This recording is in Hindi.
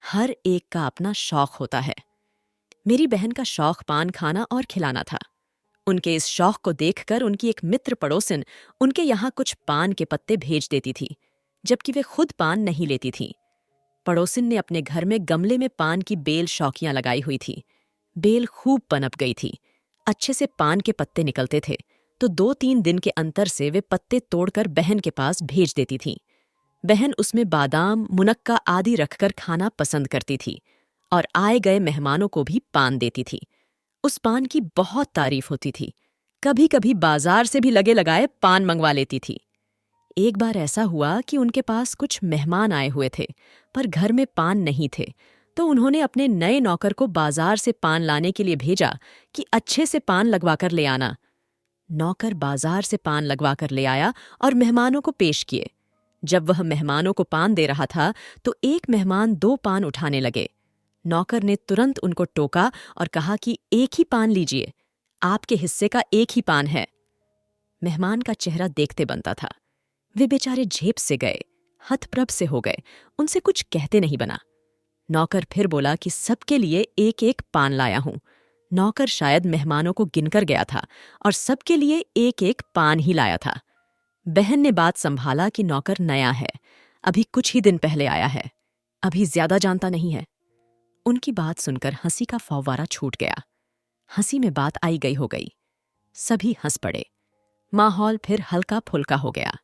हर एक का अपना शौक होता है। मेरी बहन का शौक पान खाना और खिलाना था। उनके इस शौक को देखकर उनकी एक मित्र पड़ोसिन उनके यहाँ कुछ पान के पत्ते भेज देती थी, जबकि वे खुद पान नहीं लेती थीं। पड़ोसिन ने अपने घर में गमले में पान की बेल शौकियां लगाई हुई थी। बेल खूब पनप गई थी। अच्छे से पान के पत्ते निकलते थे, तो 2-3 दिन के अंतर से वे पत्ते तोड़कर बहन के पास भेज देती थीं। बहन उसमें बादाम, मुनक्का आदि रखकर खाना पसंद करती थी और आए गए मेहमानों को भी पान देती थी। उस पान की बहुत तारीफ होती थी। कभी कभी बाजार से भी लगे लगाए पान मंगवा लेती थी। एक बार ऐसा हुआ कि उनके पास कुछ मेहमान आए हुए थे, पर घर में पान नहीं थे, तो उन्होंने अपने नए नौकर को बाजार से पान लाने के लिए भेजा कि अच्छे से पान लगवाकर ले आना। नौकर बाजार से पान लगवाकर ले आया और मेहमानों को पेश किए। जब वह मेहमानों को पान दे रहा था, तो एक मेहमान 2 पान उठाने लगे। नौकर ने तुरंत उनको टोका और कहा कि एक ही पान लीजिए, आपके हिस्से का एक ही पान है। मेहमान का चेहरा देखते बनता था। वे बेचारे झेप से गए, हतप्रभ से हो गए, उनसे कुछ कहते नहीं बना। नौकर फिर बोला कि सबके लिए एक एक पान लाया हूं। नौकर शायद मेहमानों को गिनकर गया था और सबके लिए एक एक पान ही लाया था। बहन ने बात संभाला कि नौकर नया है, अभी कुछ ही दिन पहले आया है, अभी ज्यादा जानता नहीं है। उनकी बात सुनकर हंसी का फव्वारा छूट गया। हंसी में बात आई गई हो गई। सभी हंस पड़े। माहौल फिर हल्का फुल्का हो गया।